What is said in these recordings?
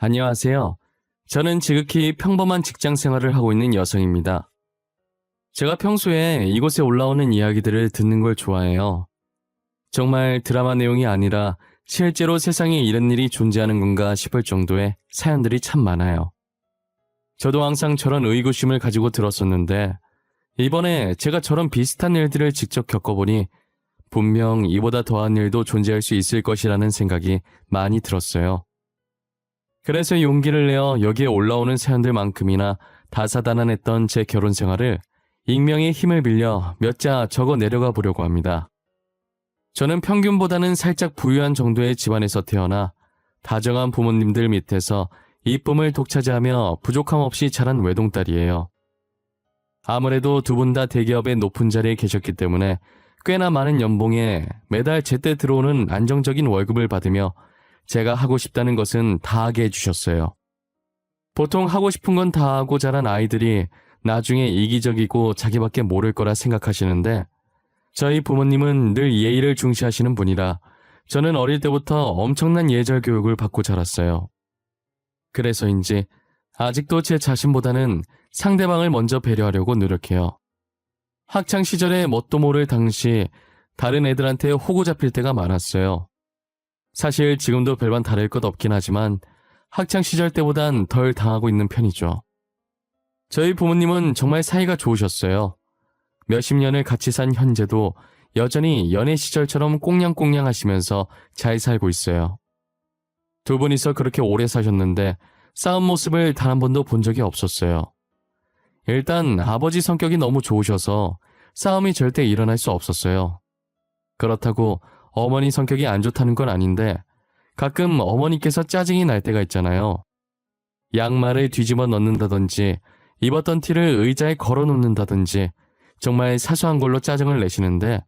안녕하세요. 저는 지극히 평범한 직장 생활을 하고 있는 여성입니다. 제가 평소에 이곳에 올라오는 이야기들을 듣는 걸 좋아해요. 정말 드라마 내용이 아니라 실제로 세상에 이런 일이 존재하는 건가 싶을 정도의 사연들이 참 많아요. 저도 항상 저런 의구심을 가지고 들었었는데 이번에 제가 저런 비슷한 일들을 직접 겪어보니 분명 이보다 더한 일도 존재할 수 있을 것이라는 생각이 많이 들었어요. 그래서 용기를 내어 여기에 올라오는 사연들만큼이나 다사다난했던 제 결혼 생활을 익명의 힘을 빌려 몇 자 적어 내려가 보려고 합니다. 저는 평균보다는 살짝 부유한 정도의 집안에서 태어나 다정한 부모님들 밑에서 이쁨을 독차지하며 부족함 없이 자란 외동딸이에요. 아무래도 두 분 다 대기업의 높은 자리에 계셨기 때문에 꽤나 많은 연봉에 매달 제때 들어오는 안정적인 월급을 받으며 제가 하고 싶다는 것은 다 하게 해주셨어요. 보통 하고 싶은 건 다 하고 자란 아이들이 나중에 이기적이고 자기밖에 모를 거라 생각하시는데 저희 부모님은 늘 예의를 중시하시는 분이라 저는 어릴 때부터 엄청난 예절 교육을 받고 자랐어요. 그래서인지 아직도 제 자신보다는 상대방을 먼저 배려하려고 노력해요. 학창시절에 뭣도 모를 당시 다른 애들한테 호구 잡힐 때가 많았어요. 사실 지금도 별반 다를 것 없긴 하지만 학창시절 때보단 덜 당하고 있는 편이죠. 저희 부모님은 정말 사이가 좋으셨어요. 몇십 년을 같이 산 현재도 여전히 연애 시절처럼 꽁냥꽁냥 하시면서 잘 살고 있어요. 두 분이서 그렇게 오래 사셨는데 싸운 모습을 단 한 번도 본 적이 없었어요. 일단 아버지 성격이 너무 좋으셔서 싸움이 절대 일어날 수 없었어요. 그렇다고 어머니 성격이 안 좋다는 건 아닌데 가끔 어머니께서 짜증이 날 때가 있잖아요. 양말을 뒤집어 넣는다든지 입었던 티를 의자에 걸어 놓는다든지 정말 사소한 걸로 짜증을 내시는데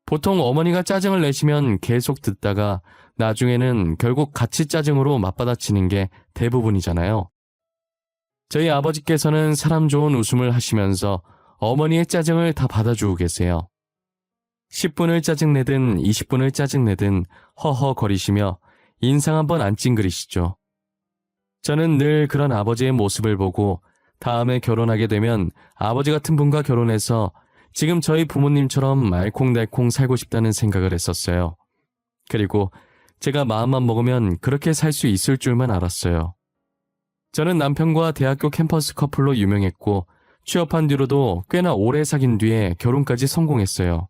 보통 어머니가 짜증을 내시면 계속 듣다가 나중에는 결국 같이 짜증으로 맞받아치는 게 대부분이잖아요. 저희 아버지께서는 사람 좋은 웃음을 하시면서 어머니의 짜증을 다 받아주고 계세요. 10분을 짜증내든 20분을 짜증내든 허허거리시며 인상 한번 안 찡그리시죠. 저는 늘 그런 아버지의 모습을 보고 다음에 결혼하게 되면 아버지 같은 분과 결혼해서 지금 저희 부모님처럼 알콩달콩 살고 싶다는 생각을 했었어요. 그리고 제가 마음만 먹으면 그렇게 살 수 있을 줄만 알았어요. 저는 남편과 대학교 캠퍼스 커플로 유명했고 취업한 뒤로도 꽤나 오래 사귄 뒤에 결혼까지 성공했어요.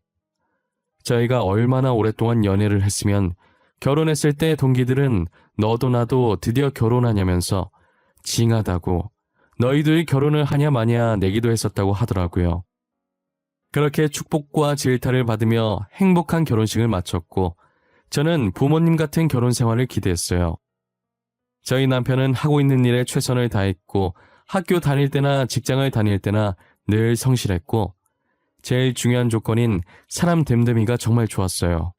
저희가 얼마나 오랫동안 연애를 했으면 결혼했을 때 동기들은 너도 나도 드디어 결혼하냐면서 징하다고 너희들이 결혼을 하냐 마냐 내기도 했었다고 하더라고요. 그렇게 축복과 질타를 받으며 행복한 결혼식을 마쳤고 저는 부모님 같은 결혼 생활을 기대했어요. 저희 남편은 하고 있는 일에 최선을 다했고 학교 다닐 때나 직장을 다닐 때나 늘 성실했고 제일 중요한 조건인 사람 됨됨이가 정말 좋았어요.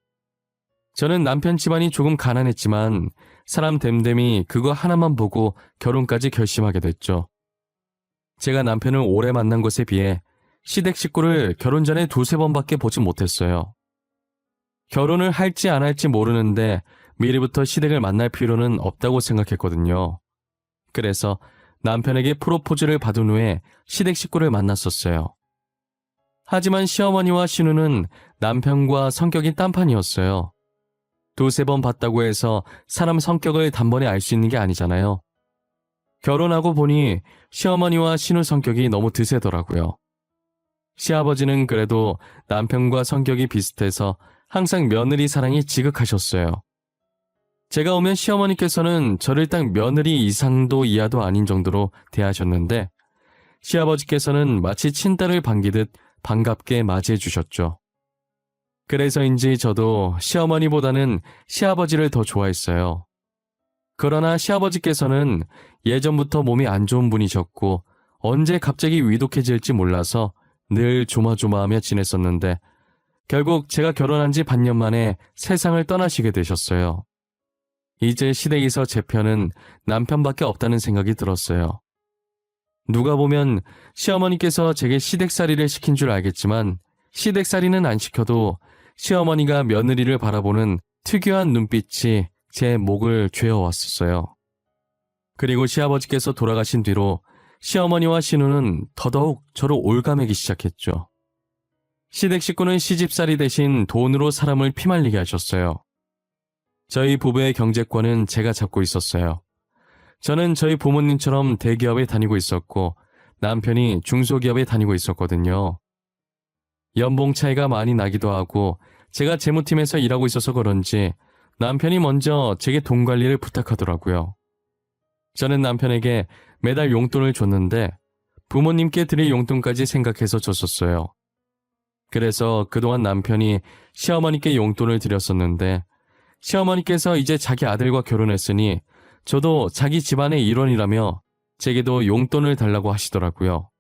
저는 남편 집안이 조금 가난했지만 사람 됨됨이 그거 하나만 보고 결혼까지 결심하게 됐죠. 제가 남편을 오래 만난 것에 비해 시댁 식구를 결혼 전에 두세 번밖에 보지 못했어요. 결혼을 할지 안 할지 모르는데 미리부터 시댁을 만날 필요는 없다고 생각했거든요. 그래서 남편에게 프로포즈를 받은 후에 시댁 식구를 만났었어요. 하지만 시어머니와 시누는 남편과 성격이 딴판이었어요. 두세 번 봤다고 해서 사람 성격을 단번에 알 수 있는 게 아니잖아요. 결혼하고 보니 시어머니와 시누 성격이 너무 드세더라고요. 시아버지는 그래도 남편과 성격이 비슷해서 항상 며느리 사랑이 지극하셨어요. 제가 오면 시어머니께서는 저를 딱 며느리 이상도 이하도 아닌 정도로 대하셨는데 시아버지께서는 마치 친딸을 반기듯 반갑게 맞이해 주셨죠. 그래서인지 저도 시어머니보다는 시아버지를 더 좋아했어요. 그러나 시아버지께서는 예전부터 몸이 안 좋은 분이셨고 언제 갑자기 위독해질지 몰라서 늘 조마조마하며 지냈었는데 결국 제가 결혼한 지 반년 만에 세상을 떠나시게 되셨어요. 이제 시댁에서 제 편은 남편밖에 없다는 생각이 들었어요. 누가 보면 시어머니께서 제게 시댁살이를 시킨 줄 알겠지만 시댁살이는 안 시켜도 시어머니가 며느리를 바라보는 특유한 눈빛이 제 목을 죄어왔었어요. 그리고 시아버지께서 돌아가신 뒤로 시어머니와 신우는 더더욱 저를 올가매기 시작했죠. 시댁 식구는 시집살이 대신 돈으로 사람을 피말리게 하셨어요. 저희 부부의 경제권은 제가 잡고 있었어요. 저는 저희 부모님처럼 대기업에 다니고 있었고 남편이 중소기업에 다니고 있었거든요. 연봉 차이가 많이 나기도 하고 제가 재무팀에서 일하고 있어서 그런지 남편이 먼저 제게 돈 관리를 부탁하더라고요. 저는 남편에게 매달 용돈을 줬는데 부모님께 드릴 용돈까지 생각해서 줬었어요. 그래서 그동안 남편이 시어머니께 용돈을 드렸었는데 시어머니께서 이제 자기 아들과 결혼했으니 저도 자기 집안의 일원이라며 제게도 용돈을 달라고 하시더라고요.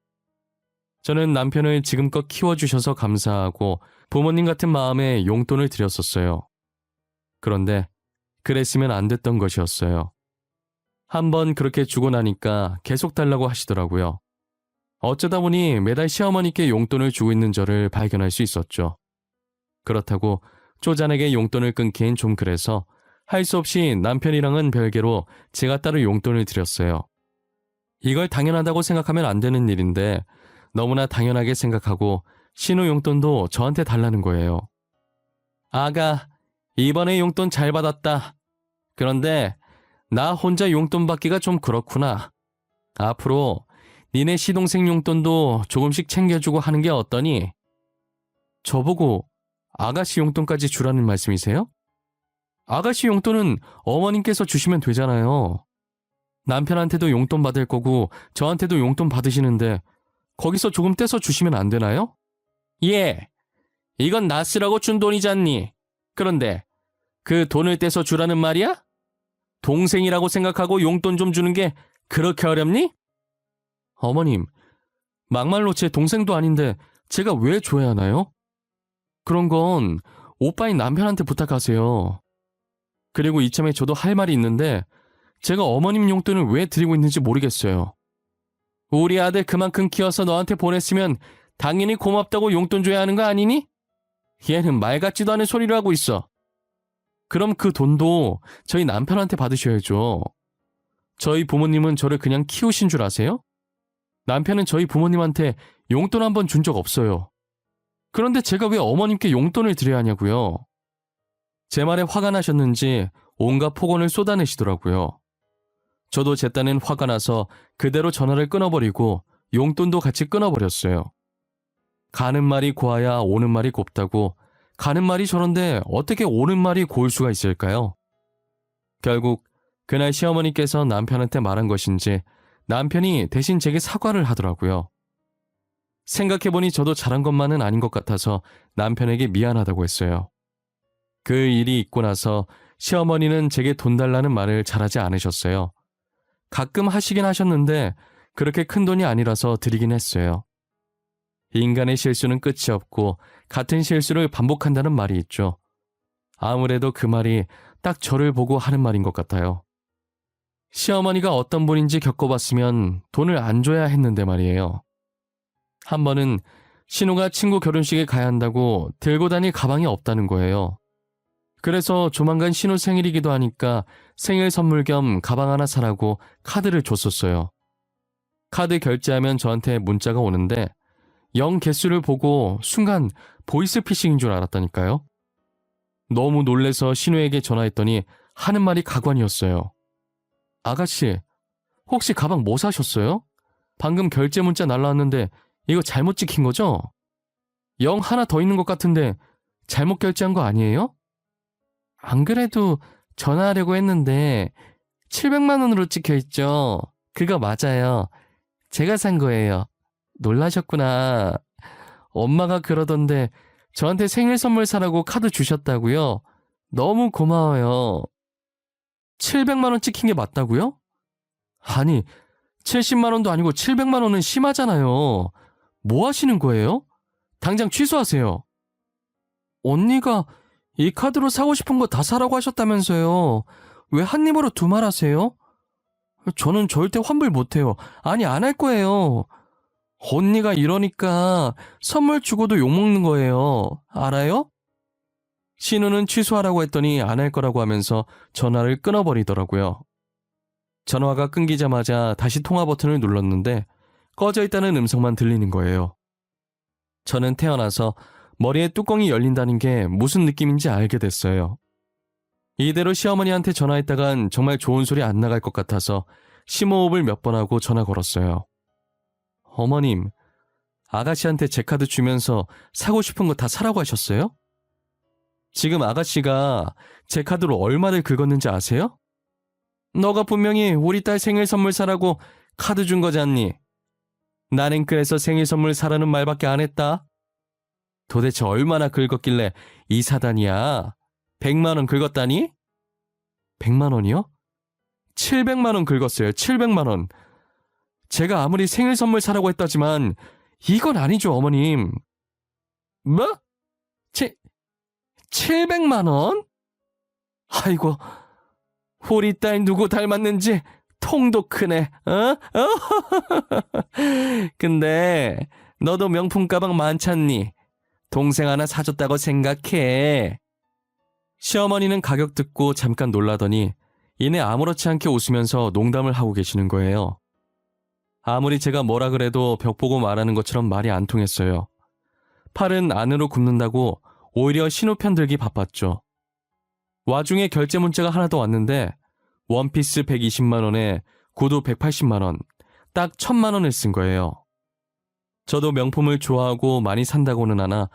저는 남편을 지금껏 키워주셔서 감사하고 부모님 같은 마음에 용돈을 드렸었어요. 그런데 그랬으면 안 됐던 것이었어요. 한번 그렇게 주고 나니까 계속 달라고 하시더라고요. 어쩌다 보니 매달 시어머니께 용돈을 주고 있는 저를 발견할 수 있었죠. 그렇다고 쪼잔하게 용돈을 끊기엔 좀 그래서 할 수 없이 남편이랑은 별개로 제가 따로 용돈을 드렸어요. 이걸 당연하다고 생각하면 안 되는 일인데 너무나 당연하게 생각하고 신우 용돈도 저한테 달라는 거예요. 아가, 이번에 용돈 잘 받았다. 그런데 나 혼자 용돈 받기가 좀 그렇구나. 앞으로 니네 시동생 용돈도 조금씩 챙겨주고 하는 게 어떠니? 저보고 아가씨 용돈까지 주라는 말씀이세요? 아가씨 용돈은 어머님께서 주시면 되잖아요. 남편한테도 용돈 받을 거고 저한테도 용돈 받으시는데 거기서 조금 떼서 주시면 안 되나요? 예, 이건 나 쓰라고 준 돈이잖니. 그런데 그 돈을 떼서 주라는 말이야? 동생이라고 생각하고 용돈 좀 주는 게 그렇게 어렵니? 어머님, 막말로 제 동생도 아닌데 제가 왜 줘야 하나요? 그런 건 오빠인 남편한테 부탁하세요. 그리고 이참에 저도 할 말이 있는데 제가 어머님 용돈을 왜 드리고 있는지 모르겠어요. 우리 아들 그만큼 키워서 너한테 보냈으면 당연히 고맙다고 용돈 줘야 하는 거 아니니? 얘는 말 같지도 않은 소리를 하고 있어. 그럼 그 돈도 저희 남편한테 받으셔야죠. 저희 부모님은 저를 그냥 키우신 줄 아세요? 남편은 저희 부모님한테 용돈 한 번 준 적 없어요. 그런데 제가 왜 어머님께 용돈을 드려야 하냐고요? 제 말에 화가 나셨는지 온갖 폭언을 쏟아내시더라고요. 저도 제 딴엔 화가 나서 그대로 전화를 끊어버리고 용돈도 같이 끊어버렸어요. 가는 말이 고와야 오는 말이 곱다고 가는 말이 저런데 어떻게 오는 말이 고울 수가 있을까요? 결국 그날 시어머니께서 남편한테 말한 것인지 남편이 대신 제게 사과를 하더라고요. 생각해보니 저도 잘한 것만은 아닌 것 같아서 남편에게 미안하다고 했어요. 그 일이 있고 나서 시어머니는 제게 돈 달라는 말을 잘하지 않으셨어요. 가끔 하시긴 하셨는데 그렇게 큰 돈이 아니라서 드리긴 했어요. 인간의 실수는 끝이 없고 같은 실수를 반복한다는 말이 있죠. 아무래도 그 말이 딱 저를 보고 하는 말인 것 같아요. 시어머니가 어떤 분인지 겪어봤으면 돈을 안 줘야 했는데 말이에요. 한 번은 신우가 친구 결혼식에 가야 한다고 들고 다닐 가방이 없다는 거예요. 그래서 조만간 신우 생일이기도 하니까 생일 선물 겸 가방 하나 사라고 카드를 줬었어요. 카드 결제하면 저한테 문자가 오는데 0 개수를 보고 순간 보이스피싱인 줄 알았다니까요. 너무 놀래서 신우에게 전화했더니 하는 말이 가관이었어요. 아가씨, 혹시 가방 뭐 사셨어요? 방금 결제 문자 날라왔는데 이거 잘못 찍힌 거죠? 0 하나 더 있는 것 같은데 잘못 결제한 거 아니에요? 안 그래도 전화하려고 했는데 700만 원으로 찍혀 있죠. 그거 맞아요. 제가 산 거예요. 놀라셨구나. 엄마가 그러던데 저한테 생일 선물 사라고 카드 주셨다고요? 너무 고마워요. 700만 원 찍힌 게 맞다고요? 아니, 70만 원도 아니고 700만 원은 심하잖아요. 뭐 하시는 거예요? 당장 취소하세요. 언니가 이 카드로 사고 싶은 거 다 사라고 하셨다면서요. 왜 한 입으로 두 말 하세요? 저는 절대 환불 못해요. 아니, 안 할 거예요. 언니가 이러니까 선물 주고도 욕먹는 거예요. 알아요? 신우는 취소하라고 했더니 안 할 거라고 하면서 전화를 끊어버리더라고요. 전화가 끊기자마자 다시 통화 버튼을 눌렀는데 꺼져 있다는 음성만 들리는 거예요. 저는 태어나서 머리에 뚜껑이 열린다는 게 무슨 느낌인지 알게 됐어요. 이대로 시어머니한테 전화했다간 정말 좋은 소리 안 나갈 것 같아서 심호흡을 몇 번 하고 전화 걸었어요. 어머님, 아가씨한테 제 카드 주면서 사고 싶은 거 다 사라고 하셨어요? 지금 아가씨가 제 카드로 얼마를 긁었는지 아세요? 너가 분명히 우리 딸 생일 선물 사라고 카드 준 거잖니. 나는 그래서 생일 선물 사라는 말밖에 안 했다. 도대체 얼마나 긁었길래 이 사단이야? 100만 원 긁었다니? 100만 원이요? 700만 원 긁었어요. 700만 원. 제가 아무리 생일 선물 사라고 했다지만 이건 아니죠, 어머님. 뭐? 700만 원? 아이고, 우리 딸 누구 닮았는지 통도 크네. 어? 근데 너도 명품 가방 많잖니. 동생 하나 사줬다고 생각해. 시어머니는 가격 듣고 잠깐 놀라더니 이내 아무렇지 않게 웃으면서 농담을 하고 계시는 거예요. 아무리 제가 뭐라 그래도 벽 보고 말하는 것처럼 말이 안 통했어요. 팔은 안으로 굽는다고 오히려 신호 편들기 바빴죠. 와중에 결제 문자가 하나 더 왔는데 원피스 120만 원에 구두 180만 원, 딱 1000만 원을 쓴 거예요. 저도 명품을 좋아하고 많이 산다고는 하나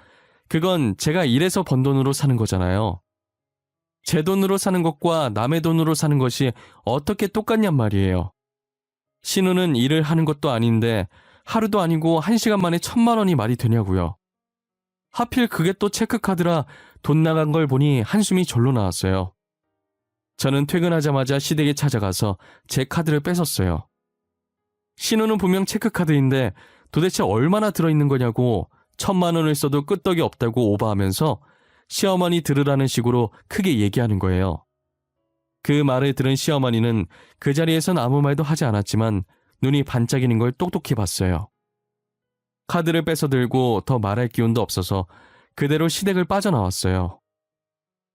그건 제가 일해서 번 돈으로 사는 거잖아요. 제 돈으로 사는 것과 남의 돈으로 사는 것이 어떻게 똑같냔 말이에요. 신우는 일을 하는 것도 아닌데 하루도 아니고 1시간 만에 1000만 원이 말이 되냐고요. 하필 그게 또 체크카드라 돈 나간 걸 보니 한숨이 절로 나왔어요. 저는 퇴근하자마자 시댁에 찾아가서 제 카드를 뺏었어요. 신우는 분명 체크카드인데 도대체 얼마나 들어있는 거냐고 1000만 원을 써도 끄떡이 없다고 오버하면서 시어머니 들으라는 식으로 크게 얘기하는 거예요. 그 말을 들은 시어머니는 그 자리에선 아무 말도 하지 않았지만 눈이 반짝이는 걸 똑똑히 봤어요. 카드를 뺏어 들고 더 말할 기운도 없어서 그대로 시댁을 빠져나왔어요.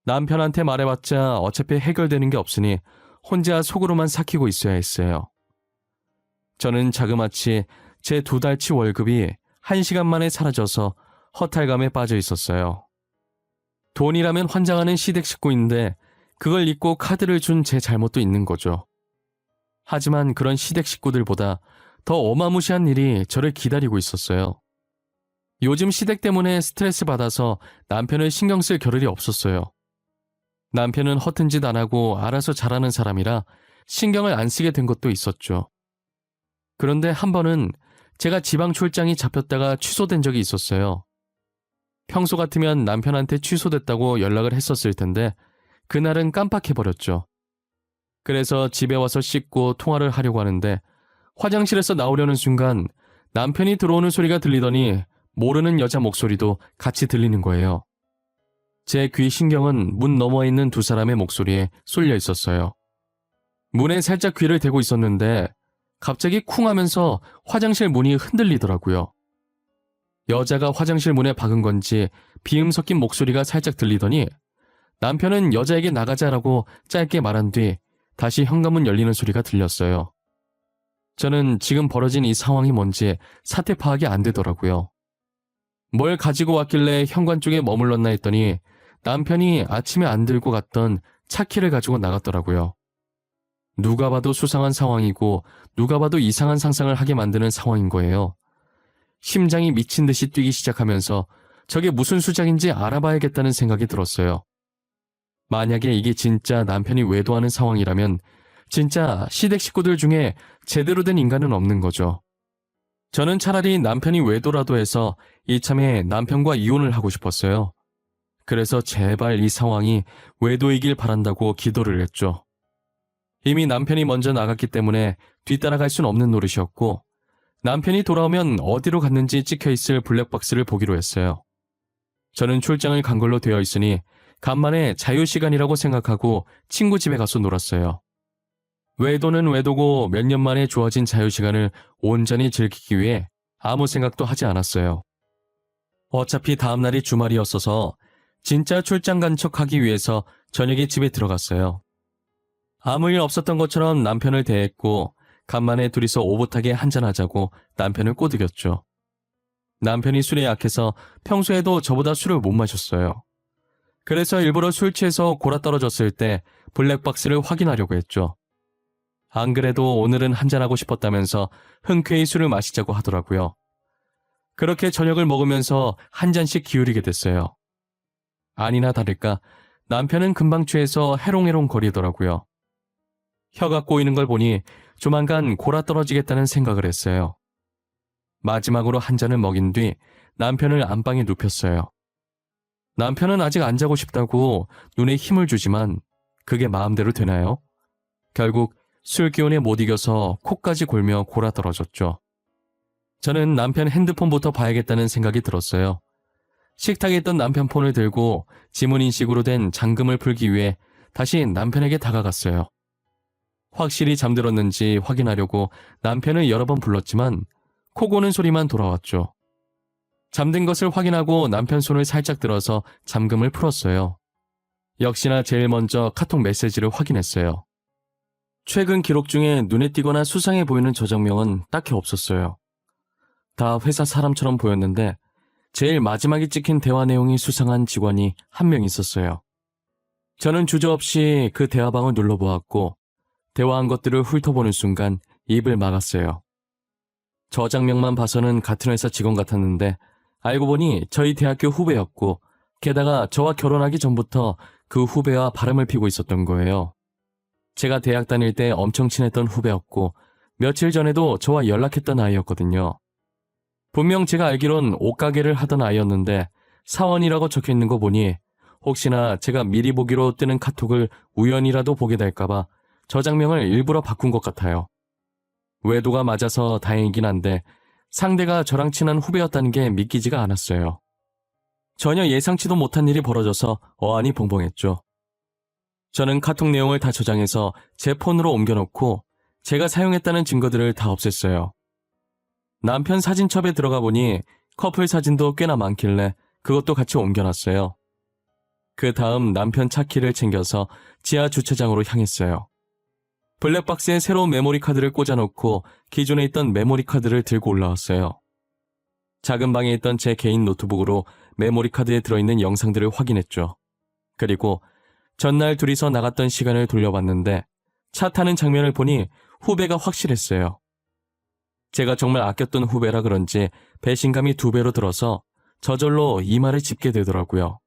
남편한테 말해봤자 어차피 해결되는 게 없으니 혼자 속으로만 삭히고 있어야 했어요. 저는 자그마치 제 2달치 월급이 1시간 만에 사라져서 허탈감에 빠져 있었어요. 돈이라면 환장하는 시댁 식구인데 그걸 잊고 카드를 준 제 잘못도 있는 거죠. 하지만 그런 시댁 식구들보다 더 어마무시한 일이 저를 기다리고 있었어요. 요즘 시댁 때문에 스트레스 받아서 남편을 신경 쓸 겨를이 없었어요. 남편은 허튼 짓 안 하고 알아서 잘하는 사람이라 신경을 안 쓰게 된 것도 있었죠. 그런데 한 번은 제가 지방 출장이 잡혔다가 취소된 적이 있었어요. 평소 같으면 남편한테 취소됐다고 연락을 했었을 텐데 그날은 깜빡해버렸죠. 그래서 집에 와서 씻고 통화를 하려고 하는데 화장실에서 나오려는 순간 남편이 들어오는 소리가 들리더니 모르는 여자 목소리도 같이 들리는 거예요. 제 귀 신경은 문 너머에 있는 두 사람의 목소리에 쏠려 있었어요. 문에 살짝 귀를 대고 있었는데 갑자기 쿵 하면서 화장실 문이 흔들리더라고요. 여자가 화장실 문에 박은 건지 비음 섞인 목소리가 살짝 들리더니 남편은 여자에게 나가자라고 짧게 말한 뒤 다시 현관문 열리는 소리가 들렸어요. 저는 지금 벌어진 이 상황이 뭔지 사태 파악이 안 되더라고요. 뭘 가지고 왔길래 현관 쪽에 머물렀나 했더니 남편이 아침에 안 들고 갔던 차키를 가지고 나갔더라고요. 누가 봐도 수상한 상황이고 누가 봐도 이상한 상상을 하게 만드는 상황인 거예요. 심장이 미친 듯이 뛰기 시작하면서 저게 무슨 수작인지 알아봐야겠다는 생각이 들었어요. 만약에 이게 진짜 남편이 외도하는 상황이라면 진짜 시댁 식구들 중에 제대로 된 인간은 없는 거죠. 저는 차라리 남편이 외도라도 해서 이참에 남편과 이혼을 하고 싶었어요. 그래서 제발 이 상황이 외도이길 바란다고 기도를 했죠. 이미 남편이 먼저 나갔기 때문에 뒤따라갈 순 없는 노릇이었고 남편이 돌아오면 어디로 갔는지 찍혀있을 블랙박스를 보기로 했어요. 저는 출장을 간 걸로 되어 있으니 간만에 자유시간이라고 생각하고 친구 집에 가서 놀았어요. 외도는 외도고 몇 년 만에 주어진 자유시간을 온전히 즐기기 위해 아무 생각도 하지 않았어요. 어차피 다음날이 주말이었어서 진짜 출장 간 척하기 위해서 저녁에 집에 들어갔어요. 아무 일 없었던 것처럼 남편을 대했고 간만에 둘이서 오붓하게 한잔하자고 남편을 꼬드겼죠. 남편이 술에 약해서 평소에도 저보다 술을 못 마셨어요. 그래서 일부러 술 취해서 골아떨어졌을 때 블랙박스를 확인하려고 했죠. 안 그래도 오늘은 한잔하고 싶었다면서 흔쾌히 술을 마시자고 하더라고요. 그렇게 저녁을 먹으면서 한 잔씩 기울이게 됐어요. 아니나 다를까 남편은 금방 취해서 해롱해롱 거리더라고요. 혀가 꼬이는 걸 보니 조만간 골아떨어지겠다는 생각을 했어요. 마지막으로 한 잔을 먹인 뒤 남편을 안방에 눕혔어요. 남편은 아직 안 자고 싶다고 눈에 힘을 주지만 그게 마음대로 되나요? 결국 술 기운에 못 이겨서 코까지 골며 골아떨어졌죠. 저는 남편 핸드폰부터 봐야겠다는 생각이 들었어요. 식탁에 있던 남편 폰을 들고 지문인식으로 된 잠금을 풀기 위해 다시 남편에게 다가갔어요. 확실히 잠들었는지 확인하려고 남편을 여러 번 불렀지만 코 고는 소리만 돌아왔죠. 잠든 것을 확인하고 남편 손을 살짝 들어서 잠금을 풀었어요. 역시나 제일 먼저 카톡 메시지를 확인했어요. 최근 기록 중에 눈에 띄거나 수상해 보이는 저장명은 딱히 없었어요. 다 회사 사람처럼 보였는데 제일 마지막에 찍힌 대화 내용이 수상한 직원이 한 명 있었어요. 저는 주저없이 그 대화방을 눌러보았고 대화한 것들을 훑어보는 순간 입을 막았어요. 저장명만 봐서는 같은 회사 직원 같았는데 알고 보니 저희 대학교 후배였고 게다가 저와 결혼하기 전부터 그 후배와 바람을 피고 있었던 거예요. 제가 대학 다닐 때 엄청 친했던 후배였고 며칠 전에도 저와 연락했던 아이였거든요. 분명 제가 알기론 옷가게를 하던 아이였는데 사원이라고 적혀있는 거 보니 혹시나 제가 미리 보기로 뜨는 카톡을 우연이라도 보게 될까봐 저장명을 일부러 바꾼 것 같아요. 외도가 맞아서 다행이긴 한데 상대가 저랑 친한 후배였다는 게 믿기지가 않았어요. 전혀 예상치도 못한 일이 벌어져서 어안이 벙벙했죠. 저는 카톡 내용을 다 저장해서 제 폰으로 옮겨놓고 제가 사용했다는 증거들을 다 없앴어요. 남편 사진첩에 들어가 보니 커플 사진도 꽤나 많길래 그것도 같이 옮겨놨어요. 그 다음 남편 차키를 챙겨서 지하 주차장으로 향했어요. 블랙박스에 새로운 메모리 카드를 꽂아놓고 기존에 있던 메모리 카드를 들고 올라왔어요. 작은 방에 있던 제 개인 노트북으로 메모리 카드에 들어있는 영상들을 확인했죠. 그리고 전날 둘이서 나갔던 시간을 돌려봤는데 차 타는 장면을 보니 후배가 확실했어요. 제가 정말 아꼈던 후배라 그런지 배신감이 2배로 들어서 저절로 이 말을 짚게 되더라고요.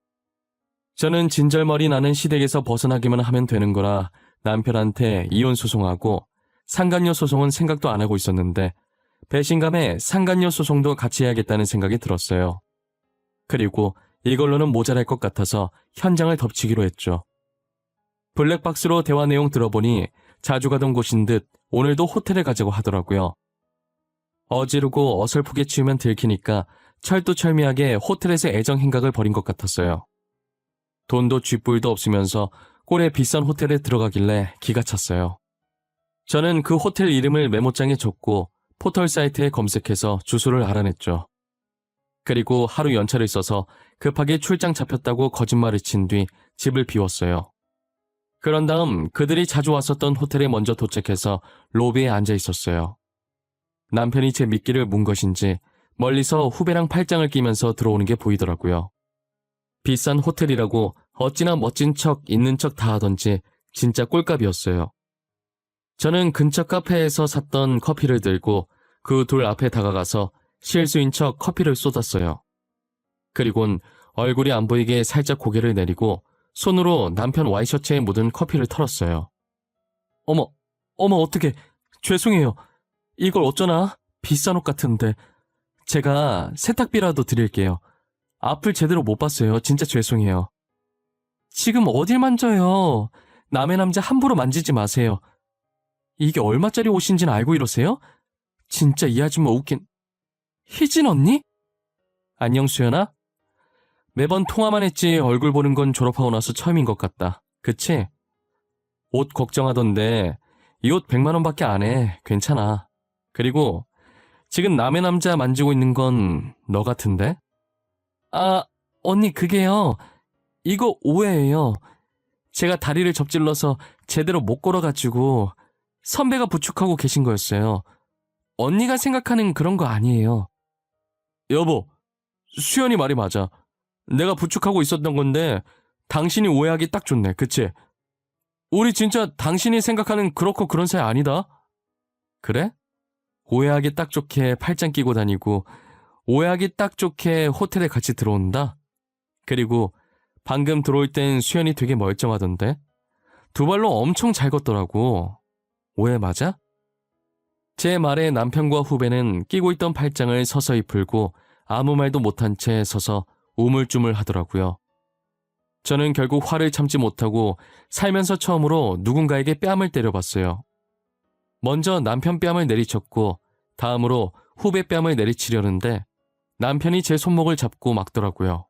저는 진절머리 나는 시댁에서 벗어나기만 하면 되는 거라 남편한테 이혼 소송하고 상간녀 소송은 생각도 안 하고 있었는데 배신감에 상간녀 소송도 같이 해야겠다는 생각이 들었어요. 그리고 이걸로는 모자랄 것 같아서 현장을 덮치기로 했죠. 블랙박스로 대화 내용 들어보니 자주 가던 곳인 듯 오늘도 호텔에 가자고 하더라고요. 어지르고 어설프게 치우면 들키니까 철두철미하게 호텔에서 애정 행각을 벌인 것 같았어요. 돈도 쥐뿔도 없으면서 꼴에 비싼 호텔에 들어가길래 기가 찼어요. 저는 그 호텔 이름을 메모장에 적고 포털 사이트에 검색해서 주소를 알아냈죠. 그리고 하루 연차를 써서 급하게 출장 잡혔다고 거짓말을 친 뒤 집을 비웠어요. 그런 다음 그들이 자주 왔었던 호텔에 먼저 도착해서 로비에 앉아 있었어요. 남편이 제 미끼를 문 것인지 멀리서 후배랑 팔짱을 끼면서 들어오는 게 보이더라고요. 비싼 호텔이라고 어찌나 멋진 척 있는 척 다 하던지 진짜 꼴값이었어요. 저는 근처 카페에서 샀던 커피를 들고 그 둘 앞에 다가가서 실수인 척 커피를 쏟았어요. 그리곤 얼굴이 안 보이게 살짝 고개를 내리고 손으로 남편 와이셔츠에 묻은 커피를 털었어요. 어머 어떡해. 죄송해요. 이걸 어쩌나? 비싼 옷 같은데. 제가 세탁비라도 드릴게요. 앞을 제대로 못 봤어요. 진짜 죄송해요. 지금 어딜 만져요. 남의 남자 함부로 만지지 마세요. 이게 얼마짜리 옷인지는 알고 이러세요? 진짜 이 아줌마 웃긴. 희진 언니? 안녕 수연아? 매번 통화만 했지 얼굴 보는 건 졸업하고 나서 처음인 것 같다. 그치? 옷 걱정하던데 이 옷 100만 원밖에 안 해. 괜찮아. 그리고 지금 남의 남자 만지고 있는 건 너 같은데? 아, 언니 그게요. 이거 오해예요. 제가 다리를 접질러서 제대로 못 걸어가지고 선배가 부축하고 계신 거였어요. 언니가 생각하는 그런 거 아니에요. 여보, 수연이 말이 맞아. 내가 부축하고 있었던 건데 당신이 오해하기 딱 좋네, 그치? 우리 진짜 당신이 생각하는 그렇고 그런 사이 아니다? 그래? 오해하기 딱 좋게 팔짱 끼고 다니고 오해하기 딱 좋게 호텔에 같이 들어온다? 그리고 방금 들어올 땐 수연이 되게 멀쩡하던데? 두 발로 엄청 잘 걷더라고. 오해 맞아? 제 말에 남편과 후배는 끼고 있던 팔짱을 서서히 풀고 아무 말도 못한 채 서서 우물쭈물 하더라고요. 저는 결국 화를 참지 못하고 살면서 처음으로 누군가에게 뺨을 때려봤어요. 먼저 남편 뺨을 내리쳤고 다음으로 후배 뺨을 내리치려는데 남편이 제 손목을 잡고 막더라고요.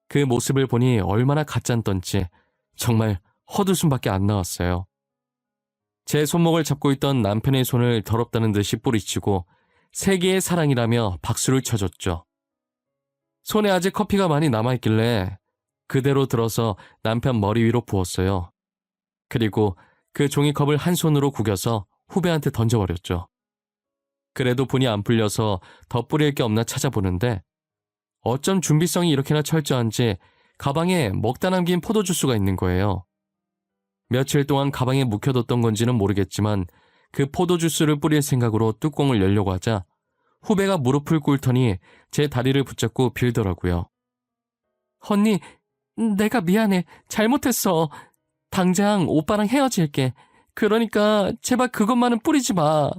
그 모습을 보니 얼마나 가짠던지 정말 헛웃음밖에 안 나왔어요. 제 손목을 잡고 있던 남편의 손을 더럽다는 듯이 뿌리치고 세계의 사랑이라며 박수를 쳐줬죠. 손에 아직 커피가 많이 남아있길래 그대로 들어서 남편 머리 위로 부었어요. 그리고 그 종이컵을 한 손으로 구겨서 후배한테 던져버렸죠. 그래도 분이 안 풀려서 더 뿌릴 게 없나 찾아보는데 어쩜 준비성이 이렇게나 철저한지 가방에 먹다 남긴 포도주스가 있는 거예요. 며칠 동안 가방에 묵혀뒀던 건지는 모르겠지만 그 포도주스를 뿌릴 생각으로 뚜껑을 열려고 하자 후배가 무릎을 꿇더니 제 다리를 붙잡고 빌더라고요. 언니, 내가 미안해. 잘못했어. 당장 오빠랑 헤어질게. 그러니까 제발 그것만은 뿌리지 마.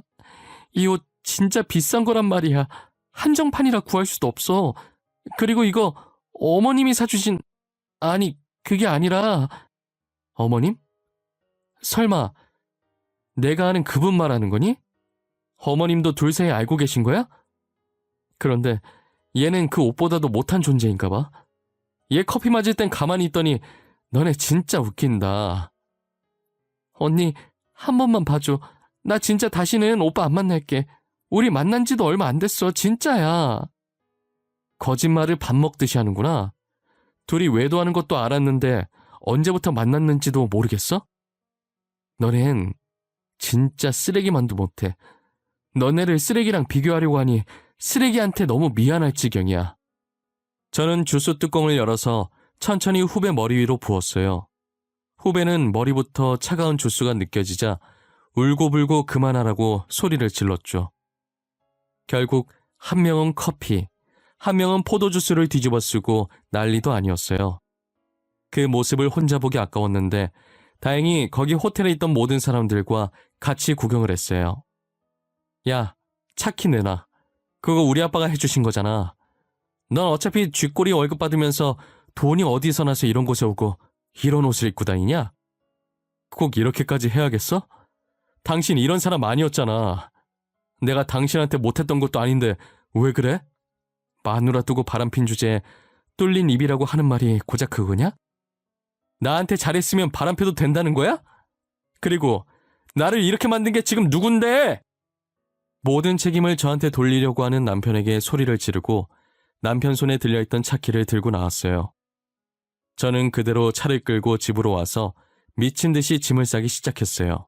이 옷 진짜 비싼 거란 말이야. 한정판이라 구할 수도 없어. 그리고 이거 어머님이 사주신... 아니, 그게 아니라... 어머님? 설마 내가 아는 그분 말하는 거니? 어머님도 둘 사이 알고 계신 거야? 그런데 얘는 그 옷보다도 못한 존재인가 봐. 얘 커피 맞을 땐 가만히 있더니 너네 진짜 웃긴다. 언니, 한 번만 봐줘. 나 진짜 다시는 오빠 안 만날게. 우리 만난 지도 얼마 안 됐어. 진짜야. 거짓말을 밥 먹듯이 하는구나. 둘이 외도하는 것도 알았는데 언제부터 만났는지도 모르겠어? 너넨 진짜 쓰레기만도 못해. 너네를 쓰레기랑 비교하려고 하니 쓰레기한테 너무 미안할 지경이야. 저는 주스 뚜껑을 열어서 천천히 후배 머리 위로 부었어요. 후배는 머리부터 차가운 주스가 느껴지자 울고불고 그만하라고 소리를 질렀죠. 결국 한 명은 커피, 한 명은 포도주스를 뒤집어 쓰고 난리도 아니었어요. 그 모습을 혼자 보기 아까웠는데 다행히 거기 호텔에 있던 모든 사람들과 같이 구경을 했어요. 야, 차키 내놔. 그거 우리 아빠가 해주신 거잖아. 넌 어차피 쥐꼬리 월급 받으면서 돈이 어디서 나서 이런 곳에 오고 이런 옷을 입고 다니냐? 꼭 이렇게까지 해야겠어? 당신 이런 사람 아니었잖아. 내가 당신한테 못했던 것도 아닌데 왜 그래? 마누라 두고 바람핀 주제에 뚫린 입이라고 하는 말이 고작 그거냐? 나한테 잘했으면 바람펴도 된다는 거야? 그리고 나를 이렇게 만든 게 지금 누군데? 모든 책임을 저한테 돌리려고 하는 남편에게 소리를 지르고 남편 손에 들려있던 차키를 들고 나왔어요. 저는 그대로 차를 끌고 집으로 와서 미친 듯이 짐을 싸기 시작했어요.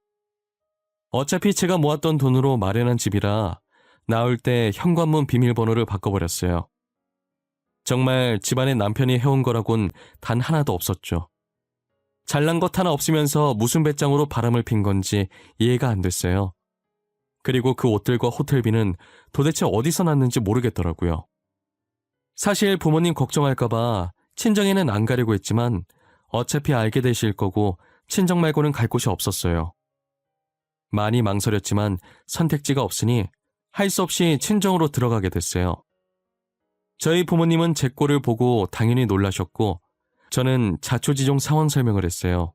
어차피 제가 모았던 돈으로 마련한 집이라 나올 때 현관문 비밀번호를 바꿔버렸어요. 정말 집안에 남편이 해온 거라곤 단 하나도 없었죠. 잘난 것 하나 없으면서 무슨 배짱으로 바람을 핀 건지 이해가 안 됐어요. 그리고 그 옷들과 호텔비는 도대체 어디서 났는지 모르겠더라고요. 사실 부모님 걱정할까봐 친정에는 안 가려고 했지만 어차피 알게 되실 거고 친정 말고는 갈 곳이 없었어요. 많이 망설였지만 선택지가 없으니 할 수 없이 친정으로 들어가게 됐어요. 저희 부모님은 제 꼴을 보고 당연히 놀라셨고 저는 자초지종 상황 설명을 했어요.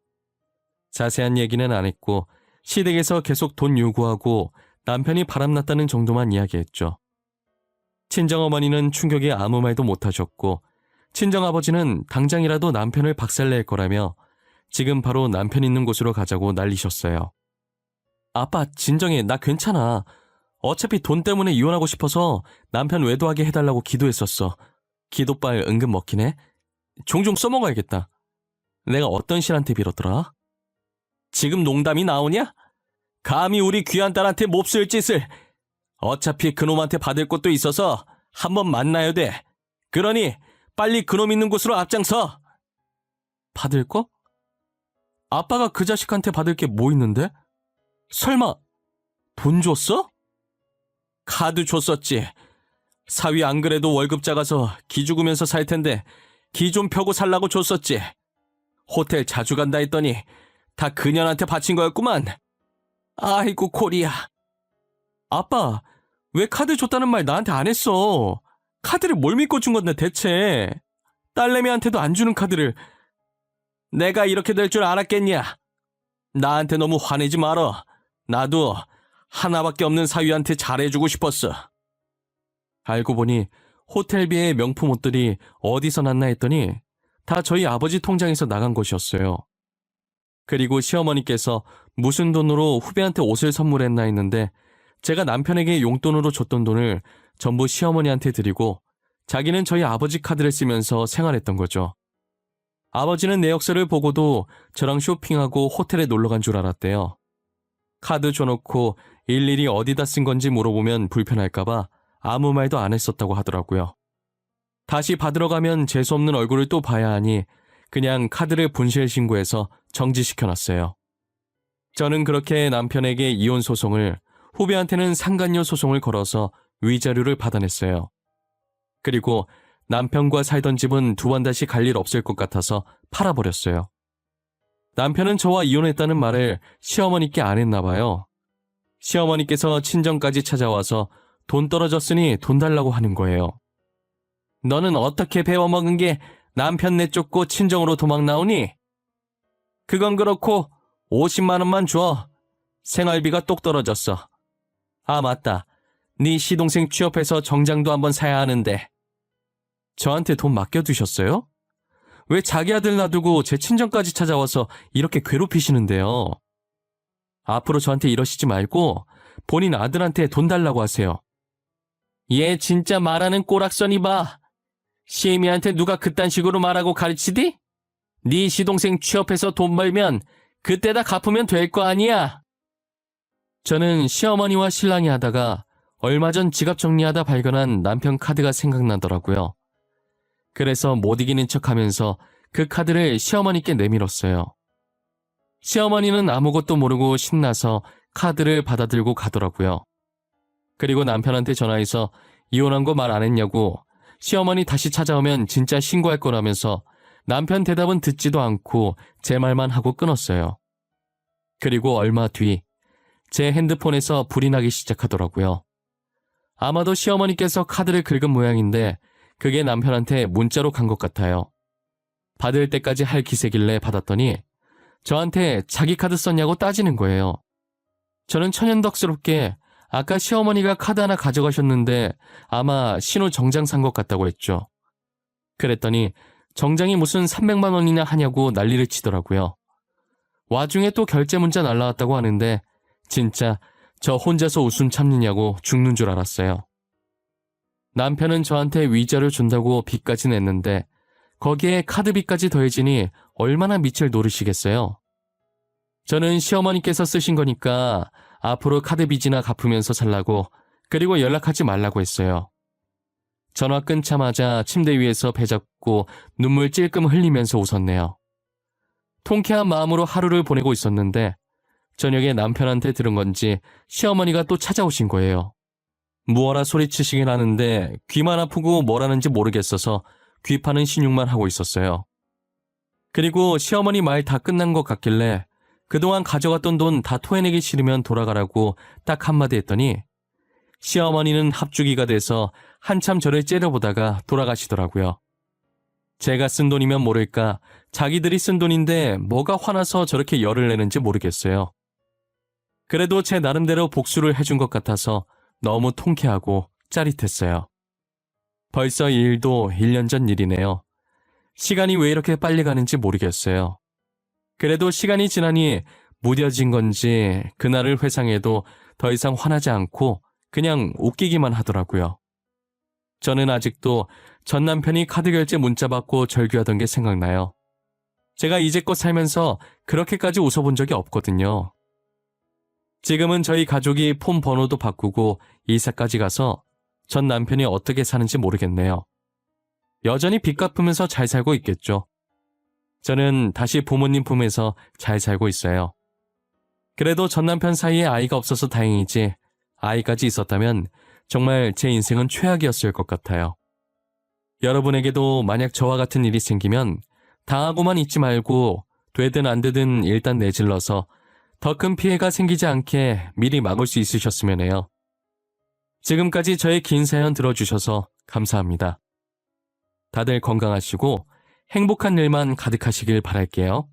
자세한 얘기는 안 했고 시댁에서 계속 돈 요구하고 남편이 바람났다는 정도만 이야기했죠. 친정어머니는 충격에 아무 말도 못하셨고 친정아버지는 당장이라도 남편을 박살낼 거라며 지금 바로 남편 있는 곳으로 가자고 난리셨어요. 아빠 진정해, 나 괜찮아. 어차피 돈 때문에 이혼하고 싶어서 남편 외도하게 해달라고 기도했었어. 기도빨 은근 먹히네. 종종 써먹어야겠다. 내가 어떤 신한테 빌었더라? 지금 농담이 나오냐? 감히 우리 귀한 딸한테 몹쓸 짓을. 어차피 그놈한테 받을 것도 있어서 한번 만나야 돼. 그러니 빨리 그놈 있는 곳으로 앞장서. 받을 거? 아빠가 그 자식한테 받을 게 뭐 있는데? 설마 돈 줬어? 카드 줬었지. 사위 안 그래도 월급 작아서 기 죽으면서 살 텐데 기 좀 펴고 살라고 줬었지. 호텔 자주 간다 했더니 다 그년한테 바친 거였구만. 아이고 코리야. 아빠, 왜 카드 줬다는 말 나한테 안 했어? 카드를 뭘 믿고 준 건데 대체. 딸내미한테도 안 주는 카드를. 내가 이렇게 될 줄 알았겠냐? 나한테 너무 화내지 말어. 나도 하나밖에 없는 사위한테 잘해주고 싶었어. 알고 보니 호텔비의 명품 옷들이 어디서 났나 했더니 다 저희 아버지 통장에서 나간 것이었어요. 그리고 시어머니께서 무슨 돈으로 후배한테 옷을 선물했나 했는데 제가 남편에게 용돈으로 줬던 돈을 전부 시어머니한테 드리고 자기는 저희 아버지 카드를 쓰면서 생활했던 거죠. 아버지는 내역서를 보고도 저랑 쇼핑하고 호텔에 놀러 간 줄 알았대요. 카드 줘놓고 일일이 어디다 쓴 건지 물어보면 불편할까봐 아무 말도 안 했었다고 하더라고요. 다시 받으러 가면 재수없는 얼굴을 또 봐야 하니 그냥 카드를 분실 신고해서 정지시켜놨어요. 저는 그렇게 남편에게 이혼 소송을, 후배한테는 상간녀 소송을 걸어서 위자료를 받아냈어요. 그리고 남편과 살던 집은 두 번 다시 갈 일 없을 것 같아서 팔아버렸어요. 남편은 저와 이혼했다는 말을 시어머니께 안 했나 봐요. 시어머니께서 친정까지 찾아와서 돈 떨어졌으니 돈 달라고 하는 거예요. 너는 어떻게 배워먹은 게 남편 내쫓고 친정으로 도망 나오니? 그건 그렇고 50만 원만 줘. 생활비가 똑 떨어졌어. 아 맞다. 네 시동생 취업해서 정장도 한번 사야 하는데. 저한테 돈 맡겨두셨어요? 왜 자기 아들 놔두고 제 친정까지 찾아와서 이렇게 괴롭히시는데요? 앞으로 저한테 이러시지 말고 본인 아들한테 돈 달라고 하세요. 얘 진짜 말하는 꼬락서니 봐. 시애미한테 누가 그딴 식으로 말하고 가르치디? 네 시동생 취업해서 돈 벌면 그때다 갚으면 될 거 아니야. 저는 시어머니와 신랑이 하다가 얼마 전 지갑 정리하다 발견한 남편 카드가 생각나더라고요. 그래서 못 이기는 척하면서 그 카드를 시어머니께 내밀었어요. 시어머니는 아무것도 모르고 신나서 카드를 받아들고 가더라고요. 그리고 남편한테 전화해서 이혼한 거 말 안 했냐고 시어머니 다시 찾아오면 진짜 신고할 거라면서 남편 대답은 듣지도 않고 제 말만 하고 끊었어요. 그리고 얼마 뒤 제 핸드폰에서 불이 나기 시작하더라고요. 아마도 시어머니께서 카드를 긁은 모양인데 그게 남편한테 문자로 간 것 같아요. 받을 때까지 할 기세길래 받았더니 저한테 자기 카드 썼냐고 따지는 거예요. 저는 천연덕스럽게 아까 시어머니가 카드 하나 가져가셨는데 아마 신호 정장 산 것 같다고 했죠. 그랬더니 정장이 무슨 300만 원이나 하냐고 난리를 치더라고요. 와중에 또 결제 문자 날라왔다고 하는데 진짜 저 혼자서 웃음 참느냐고 죽는 줄 알았어요. 남편은 저한테 위자료 준다고 빚까지 냈는데 거기에 카드비까지 더해지니 얼마나 밑을 노르시겠어요. 저는 시어머니께서 쓰신 거니까 앞으로 카드 빚이나 갚으면서 살라고 그리고 연락하지 말라고 했어요. 전화 끊자마자 침대 위에서 배 잡고 눈물 찔끔 흘리면서 웃었네요. 통쾌한 마음으로 하루를 보내고 있었는데 저녁에 남편한테 들은 건지 시어머니가 또 찾아오신 거예요. 무어라 소리치시긴 하는데 귀만 아프고 뭘 하는지 모르겠어서 귀 파는 신용만 하고 있었어요. 그리고 시어머니 말 다 끝난 것 같길래 그동안 가져갔던 돈 다 토해내기 싫으면 돌아가라고 딱 한마디 했더니 시어머니는 합주기가 돼서 한참 저를 째려보다가 돌아가시더라고요. 제가 쓴 돈이면 모를까 자기들이 쓴 돈인데 뭐가 화나서 저렇게 열을 내는지 모르겠어요. 그래도 제 나름대로 복수를 해준 것 같아서 너무 통쾌하고 짜릿했어요. 벌써 이 일도 1년 전 일이네요. 시간이 왜 이렇게 빨리 가는지 모르겠어요. 그래도 시간이 지나니 무뎌진 건지 그날을 회상해도 더 이상 화나지 않고 그냥 웃기기만 하더라고요. 저는 아직도 전 남편이 카드 결제 문자 받고 절규하던 게 생각나요. 제가 이제껏 살면서 그렇게까지 웃어본 적이 없거든요. 지금은 저희 가족이 폰 번호도 바꾸고 이사까지 가서 전 남편이 어떻게 사는지 모르겠네요. 여전히 빚 갚으면서 잘 살고 있겠죠. 저는 다시 부모님 품에서 잘 살고 있어요. 그래도 전 남편 사이에 아이가 없어서 다행이지, 아이까지 있었다면 정말 제 인생은 최악이었을 것 같아요. 여러분에게도 만약 저와 같은 일이 생기면 당하고만 있지 말고 되든 안 되든 일단 내질러서 더 큰 피해가 생기지 않게 미리 막을 수 있으셨으면 해요. 지금까지 저의 긴 사연 들어주셔서 감사합니다. 다들 건강하시고 행복한 일만 가득하시길 바랄게요.